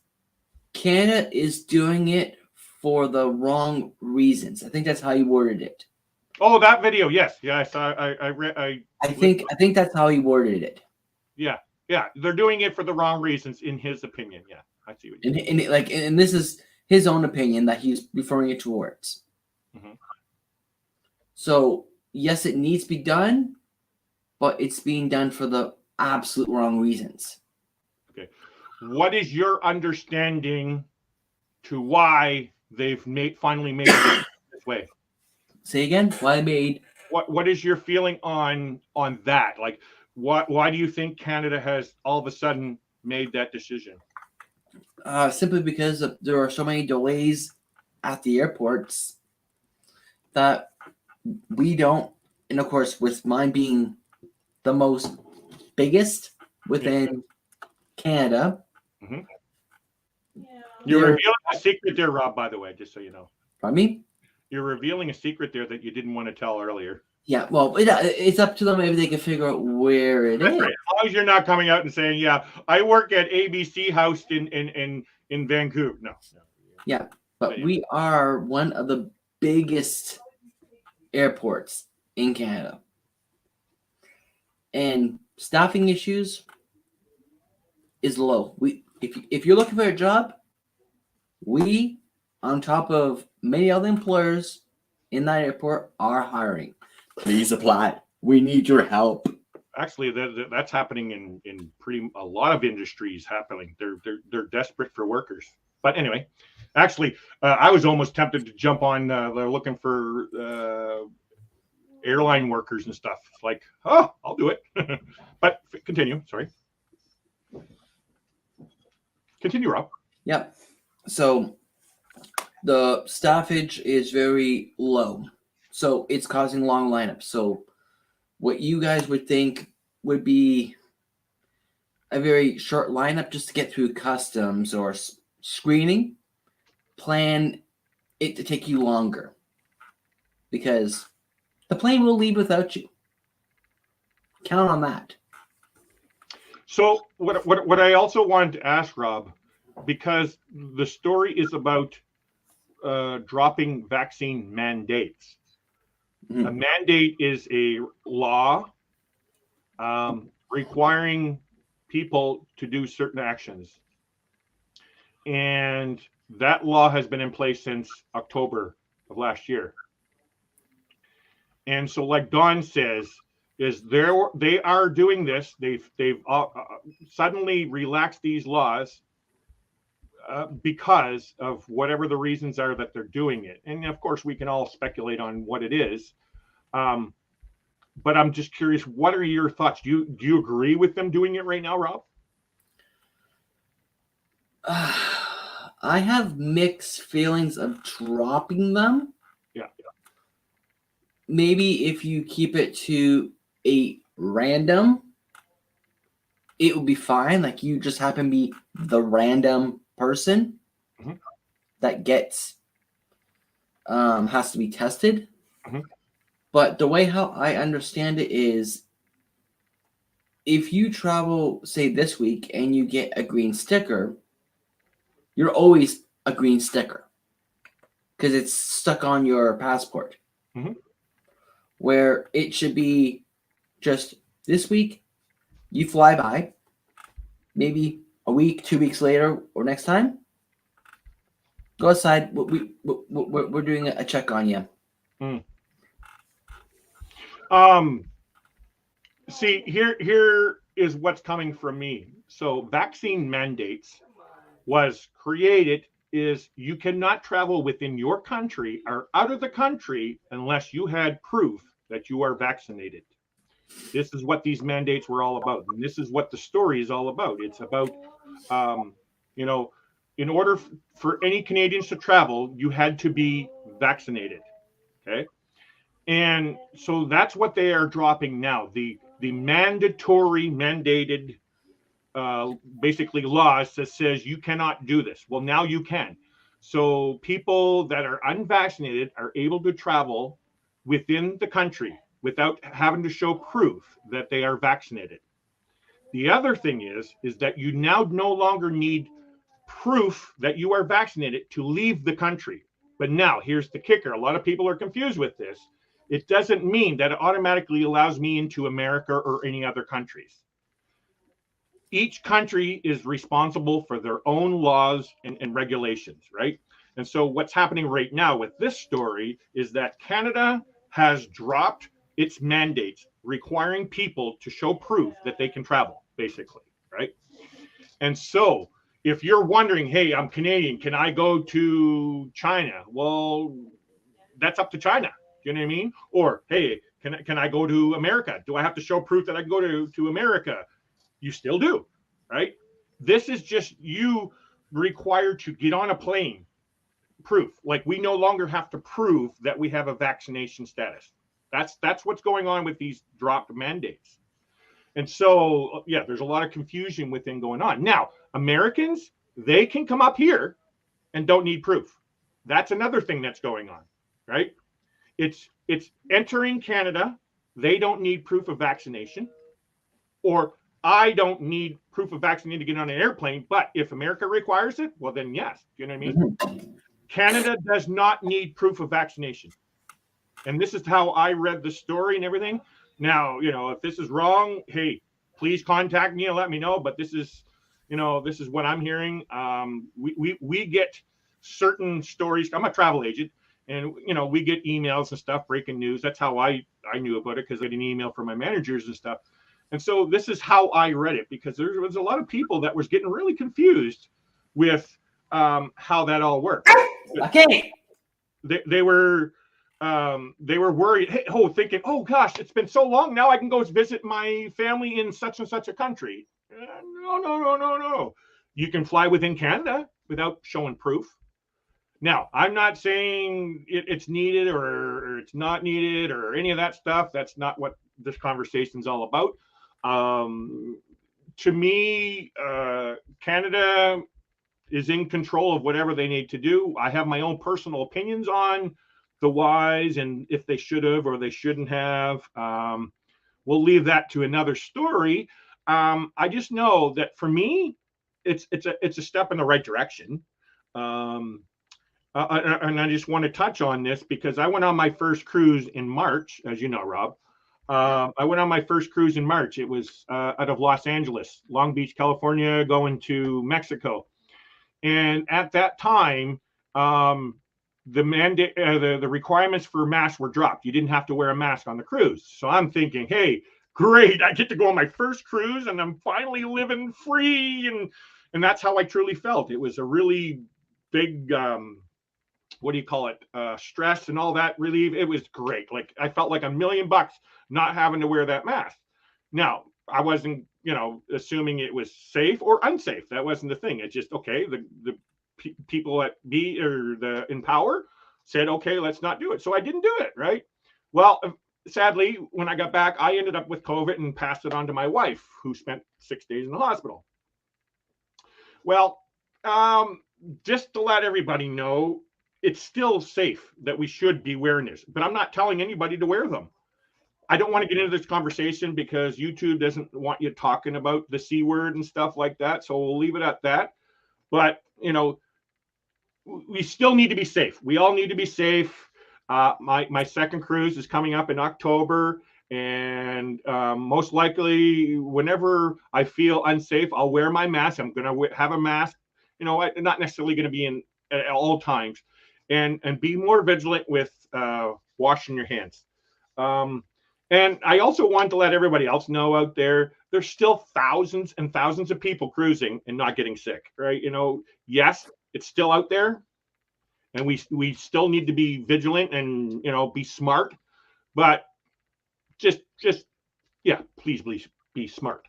Canada is doing it for the wrong reasons. I think that's how he worded it. Oh, that video, yes, yeah, I saw. I think that's how he worded it. Yeah, they're doing it for the wrong reasons, in his opinion. Yeah, I see what you mean. And this is his own opinion that he's referring it towards. Mm-hmm. So yes, it needs to be done, but it's being done for the absolute wrong reasons. Okay, what is your understanding to why they've finally made it this way? Say again? Why made? What is your feeling on that? Like, why do you think Canada has all of a sudden made that decision? Simply because there are so many delays at the airports that we don't, and of course, with mine being the most biggest within Canada. Mm-hmm. Yeah. You're revealing a secret there, Rob, by the way, just so you know. Pardon me? You're revealing a secret there that you didn't want to tell earlier. Yeah, well, it's up to them. Maybe they can figure out where it is. Right. As long as you're not coming out and saying, yeah, I work at ABC House in Vancouver. No. Yeah, but we are one of the biggest airports in Canada. And staffing issues is low. If you're looking for a job, We, on top of many other employers in that airport, are hiring. Please apply. We need your help. Actually, that's happening in a lot of industries. Happening. They're desperate for workers. But anyway, actually, I was almost tempted to jump on. They're looking for airline workers and stuff. Like, oh, I'll do it. But continue. Sorry. Continue, Rob. Yep. So the staffage is very low. So it's causing long lineups. So what you guys would think would be a very short lineup just to get through customs or screening, plan it to take you longer because the plane will leave without you. Count on that. So what I also wanted to ask, Rob, because the story is about dropping vaccine mandates. Mm-hmm. A mandate is a law requiring people to do certain actions. And that law has been in place since October of last year. And so, like Don says, they are doing this. They've suddenly relaxed these laws because of whatever the reasons are that they're doing it. And of course, we can all speculate on what it is. But I'm just curious, what are your thoughts? Do you agree with them doing it right now, Rob? I have mixed feelings of dropping them. Yeah. Maybe if you keep it to a random, it would be fine. Like you just happen to be the random person that gets has to be tested. But the way how I understand it is if you travel, say, this week and you get a green sticker, you're always a green sticker because it's stuck on your passport. Where it should be just this week, you fly by, maybe a week, 2 weeks later, or next time, go outside. We're doing a check on you. See, here is what's coming from me. So vaccine mandates was created is you cannot travel within your country or out of the country unless you had proof that you are vaccinated. This is what these mandates were all about. And this is what the story is all about. It's about, in order for any Canadians to travel, you had to be vaccinated. Okay. And so that's what they are dropping now. The mandated basically laws that says you cannot do this. Well, now you can. So people that are unvaccinated are able to travel within the country without having to show proof that they are vaccinated. The other thing is that you now no longer need proof that you are vaccinated to leave the country. But now here's the kicker. A lot of people are confused with this. It doesn't mean that it automatically allows me into America or any other countries. Each country is responsible for their own laws and regulations, right? And so what's happening right now with this story is that Canada has dropped its mandates requiring people to show proof that they can travel, basically, right? And so if you're wondering, hey, I'm Canadian, can I go to China? Well, that's up to China. Do you know what I mean? Or, hey, can I go to America? Do I have to show proof that I can go to America? You still do, right? This is just you required to get on a plane. Proof. Like we no longer have to prove that we have a vaccination status. That's what's going on with these dropped mandates. And so, yeah, there's a lot of confusion within going on. Now, Americans, they can come up here and don't need proof. That's another thing that's going on, right? It's entering Canada. They don't need proof of vaccination, or I don't need proof of vaccination to get on an airplane. But if America requires it, well, then yes. Do you know what I mean? Canada does not need proof of vaccination. And this is how I read the story and everything. Now, if this is wrong, hey, please contact me and let me know. But this is what I'm hearing. We get certain stories. I'm a travel agent, and we get emails and stuff, breaking news. That's how I knew about it, because I get an email from my managers and stuff. And so this is how I read it, because there was a lot of people that was getting really confused with how that all worked. Okay. They were worried, thinking, oh gosh, it's been so long, now I can go visit my family in such and such a country. No. You can fly within Canada without showing proof. Now, I'm not saying it's needed or it's not needed or any of that stuff. That's not what this conversation is all about. To me, Canada is in control of whatever they need to do. I have my own personal opinions on the whys and if they should have or they shouldn't have. We'll leave that to another story. I just know that for me, it's a step in the right direction. And I just want to touch on this because I went on my first cruise in March, as you know, Rob. I went on my first cruise in March. It was out of Los Angeles, Long Beach, California, going to Mexico. And at that time, the mandate, the requirements for masks were dropped. You didn't have to wear a mask on the cruise. So I'm thinking, hey, great, I get to go on my first cruise, and I'm finally living free. And that's how I truly felt. It was a really big, what do you call it? Stress and all that relief. It was great. Like I felt like $1 million not having to wear that mask. Now, I wasn't, assuming it was safe or unsafe. That wasn't the thing. It's just, okay, the people in power said, okay, let's not do it. So I didn't do it, right? Well, sadly, when I got back, I ended up with COVID and passed it on to my wife, who spent 6 days in the hospital. Well, just to let everybody know, it's still safe that we should be wearing this, but I'm not telling anybody to wear them. I don't want to get into this conversation because YouTube doesn't want you talking about the C word and stuff like that. So we'll leave it at that. But, we still need to be safe. We all need to be safe. My second cruise is coming up in October. And most likely, whenever I feel unsafe, I'll wear my mask. I'm going to have a mask, not necessarily going to be in at all times. And be more vigilant with washing your hands. And I also want to let everybody else know out there, there's still thousands and thousands of people cruising and not getting sick, right? Yes, it's still out there, and we still need to be vigilant and, be smart, but just please be smart.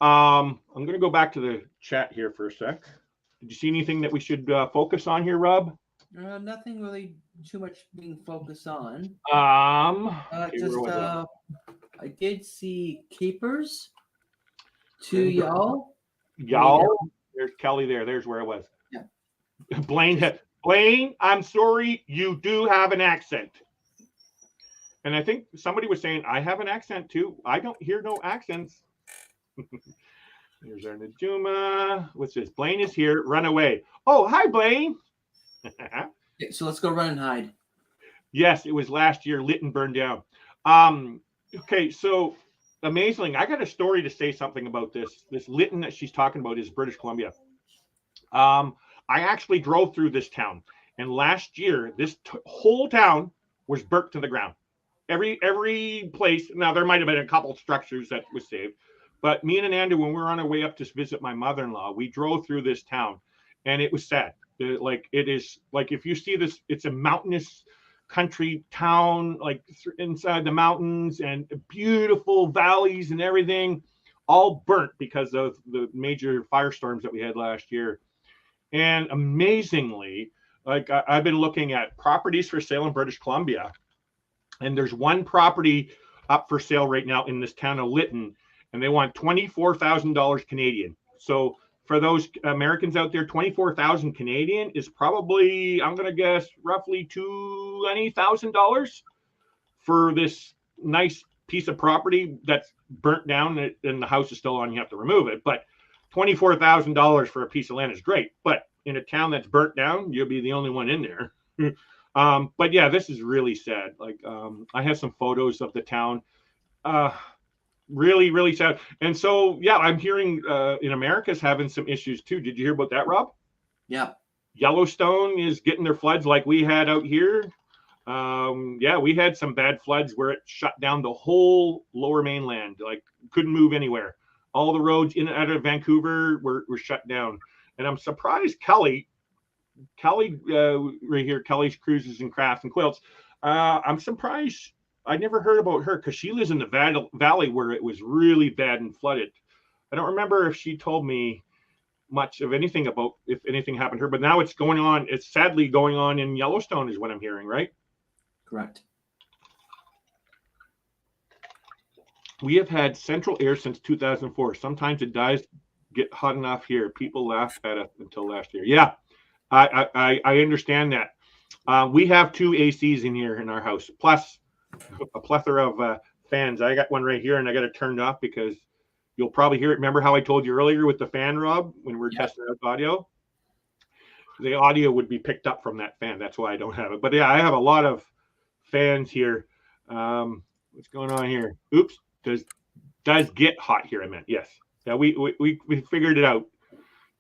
I'm going to go back to the chat here for a sec. Did you see anything that we should focus on here, Rob? Nothing really too much being focused on. Okay, I did see capers to y'all. There's Kelly there. There's where it was. Yeah. Blaine, I'm sorry, you do have an accent. And I think somebody was saying, I have an accent too. I don't hear no accents. Here's our Najuma. What's this? Blaine is here. Run away. Oh, hi, Blaine. Okay, so let's go run and hide. Yes, it was last year, lit and burned down. Okay, so amazing. I got a story to say something about this. This Lytton that she's talking about is British Columbia. I actually drove through this town, and last year, this whole town was burnt to the ground. Every place. Now, there might have been a couple structures that was saved, but me and Ananda, when we were on our way up to visit my mother-in-law, we drove through this town, and it was sad. It is like, if you see this, it's a mountainous country town, like inside the mountains, and beautiful valleys and everything, all burnt because of the major firestorms that we had last year. And amazingly, like I've been looking at properties for sale in British Columbia, and there's one property up for sale right now in this town of Lytton, and they want $24,000 Canadian. So for those Americans out there, 24,000 Canadian is probably, I'm going to guess, roughly $20,000 for this nice piece of property that's burnt down and the house is still on. You have to remove it, but $24,000 for a piece of land is great. But in a town that's burnt down, you'll be the only one in there. But yeah, this is really sad. Like I have some photos of the town. Really, really sad. And so, yeah, I'm hearing in America's having some issues too. Did you hear about that, Rob? Yeah. Yellowstone is getting their floods like we had out here. Yeah, we had some bad floods where it shut down the whole lower mainland, like couldn't move anywhere. All the roads in and out of Vancouver were shut down. And I'm surprised Kelly, right here, Kelly's Cruises and Crafts and Quilts. I'm surprised I never heard about her because she lives in the valley where it was really bad and flooded. I don't remember if she told me much of anything about if anything happened to her, but now it's going on. It's sadly going on in Yellowstone is what I'm hearing, right? Correct. We have had central air since 2004. Sometimes it does get hot enough here. People laughed at it until last year. Yeah, I understand that. We have 2 ACs in here in our house, plus a plethora of fans. I got one right here, and I got it turned off because you'll probably hear it. Remember how I told you earlier with the fan, Rob, when we were testing out audio? The audio would be picked up from that fan. That's why I don't have it. But yeah, I have a lot of fans here. What's going on here? Oops. Does get hot here, I meant. Yes. Yeah, we figured it out.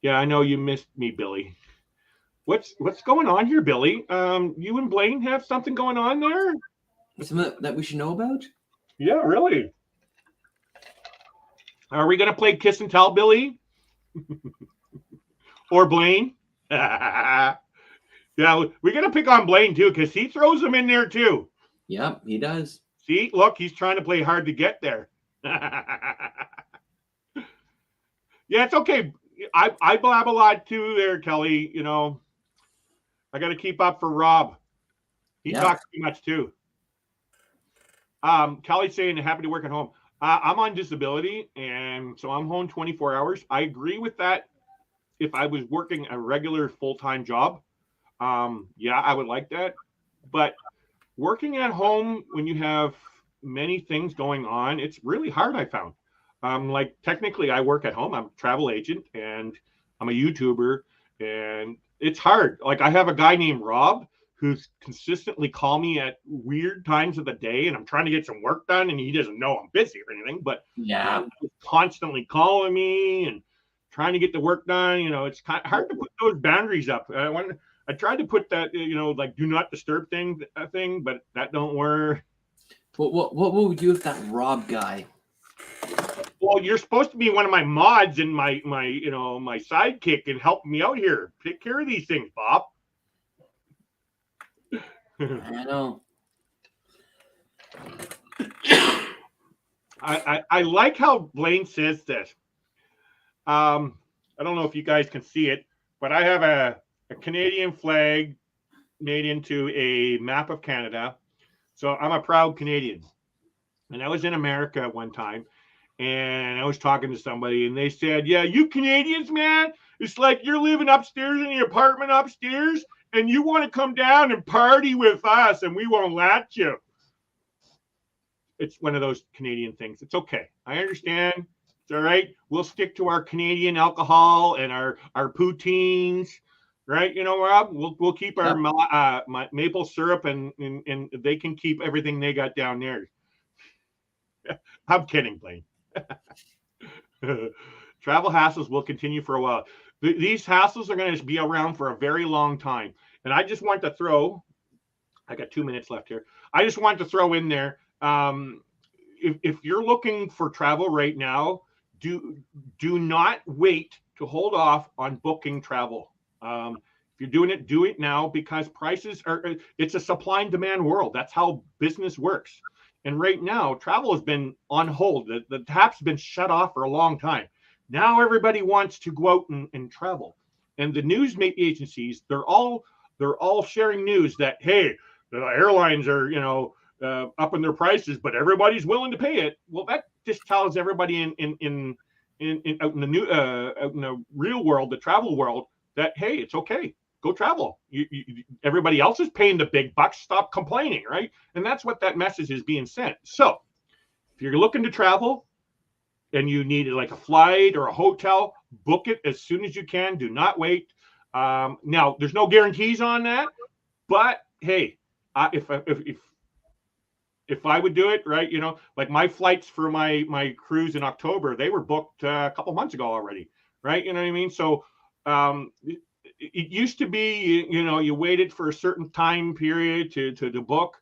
Yeah, I know you missed me, Billy. What's going on here, Billy? You and Blaine have something going on there? Something that we should know about? Yeah, really. Are we gonna play Kiss and Tell, Billy? Or Blaine? Yeah, we're gonna pick on Blaine too, because he throws them in there too. Yep, he does. See, look, he's trying to play hard to get there. Yeah, it's okay. I blab a lot too there, Kelly. You know, I got to keep up for Rob. He talks too much too. Kelly's saying happy to work at home. I'm on disability, and so I'm home 24 hours. I agree with that. If I was working a regular full-time job, yeah, I would like that. But working at home when you have many things going on, it's really hard, I found. Like technically I work at home. I'm a travel agent and I'm a YouTuber, and it's hard. Like I have a guy named Rob who's consistently call me at weird times of the day, and I'm trying to get some work done, and he doesn't know I'm busy or anything, but yeah, he's constantly calling me and trying to get the work done. You know, it's kind of hard to put those boundaries up. I tried to put that, you know, like do not disturb thing, but that don't work. What will we do with that Rob guy? Well, you're supposed to be one of my mods and my you know, my sidekick and help me out here. Take care of these things, Bob. I know. I like how Blaine says this. I don't know if you guys can see it, but I have a Canadian flag made into a map of Canada. So I'm a proud Canadian. And I was in America at one time, and I was talking to somebody, and they said, yeah, you Canadians, man, it's like you're living upstairs in the apartment upstairs, and you want to come down and party with us, and we won't let you. It's one of those Canadian things. It's okay. I understand. It's all right. We'll stick to our Canadian alcohol and our poutines, right? You know, Rob, we'll keep our maple syrup, and they can keep everything they got down there. I'm kidding, Blaine. Travel hassles will continue for a while. These hassles are going to be around for a very long time. And I just want to throw, I got 2 minutes left here. I just want to throw in there, if you're looking for travel right now, do not wait to hold off on booking travel. If you're doing it, do it now, because prices are, it's a supply and demand world. That's how business works. And right now, travel has been on hold. The tap's been shut off for a long time. Now everybody wants to go out and travel. And the news agencies, they're all sharing news that, hey, the airlines are, you know, upping their prices, but everybody's willing to pay it. Well, that just tells everybody out in the real world, the travel world, that hey, it's okay. Go travel. Everybody else is paying the big bucks. Stop complaining, right? And that's what that message is being sent. So if you're looking to travel and you need like a flight or a hotel, book it as soon as you can. Do not wait. Now, there's no guarantees on that, but hey, if I would do it, right, you know, like my flights for my cruise in October, they were booked a couple months ago already, right? You know what I mean? So it used to be, you waited for a certain time period to book.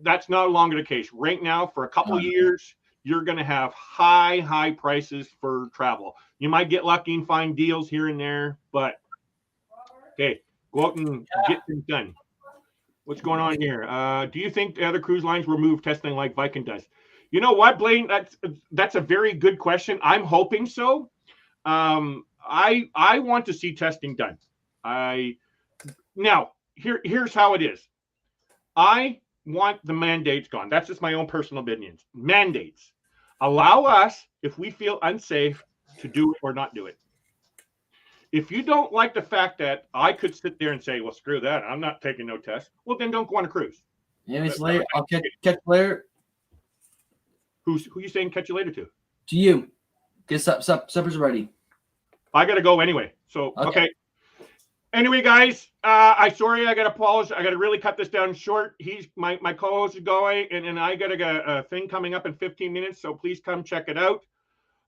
That's no longer the case. Right now, for a couple years, you're going to have high prices for travel. You might get lucky and find deals here and there, but hey, go out and get things done. What's going on here? Do you think the other cruise lines will move testing like Viking does? You know what, Blaine? That's a very good question. I'm hoping so. I want to see testing done. Here's how it is. I want the mandates gone. That's just my own personal opinions. Mandates allow us, if we feel unsafe, to do it or not do it. If you don't like the fact that I could sit there and say, well, screw that, I'm not taking no test, well, then don't go on a cruise. Anyways, later, I'll catch you later. Who you saying catch you later to? To you. Get supper's ready. I got to go anyway. So, okay. Anyway, guys, I got to apologize. I got to really cut this down short. My co-host is going, and I got a thing coming up in 15 minutes, so please come check it out.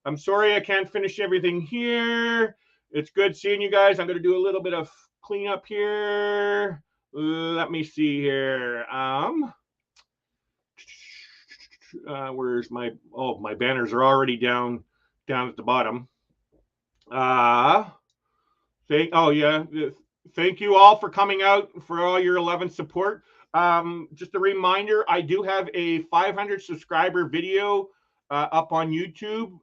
I'm sorry I can't finish everything here. It's good seeing you guys. I'm going to do a little bit of cleanup here. Let me see here. Where's my banners are already down at the bottom. Thank you all for coming out, for all your love and support. Just a reminder, I do have a 500 subscriber video up on YouTube.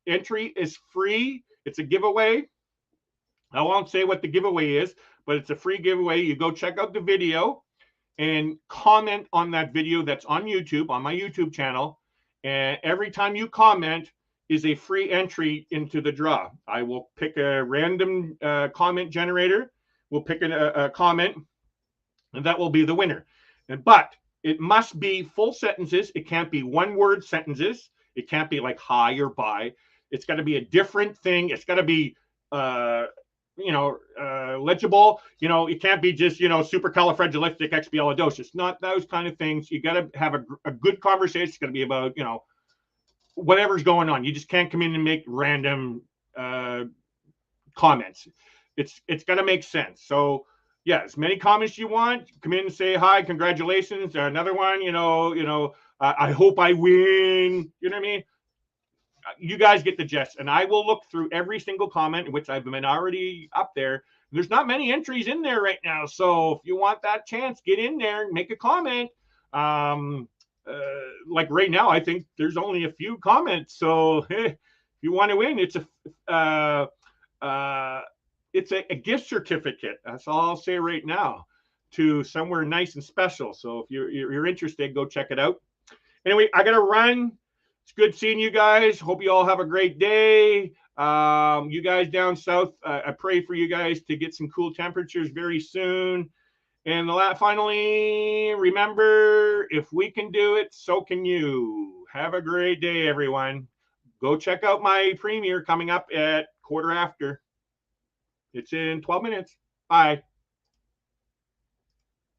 Entry is free. It's a giveaway. I won't say what the giveaway is, but it's a free giveaway. You go check out the video and comment on that video that's on YouTube, on my YouTube channel. And every time you comment is a free entry into the draw. I will pick a random comment generator. We'll pick a comment, and that will be the winner. But it must be full sentences. It can't be one-word sentences. It can't be like hi or bye. It's got to be a different thing. It's got to be, legible. It can't be just, supercalifragilisticexpialidocious. Not those kind of things. You got to have a good conversation. It's going to be about, whatever's going on. You just can't come in and make random comments. It's got to make sense. So, yeah, as many comments you want. Come in and say hi, congratulations. Another one, I hope I win. You know what I mean? You guys get the gist, and I will look through every single comment, which I've been already up there. There's not many entries in there right now, so if you want that chance, get in there and make a comment. Like right now, I think there's only a few comments, so if you want to win, it's a gift certificate. That's all I'll say right now, to somewhere nice and special. So if you're interested, go check it out. Anyway, I gotta run. It's good seeing you guys. Hope you all have a great day. You guys down south, I pray for you guys to get some cool temperatures very soon. And finally, remember, if we can do it, so can you. Have a great day, everyone. Go check out my premiere coming up at 1:15. It's in 12 minutes. Bye.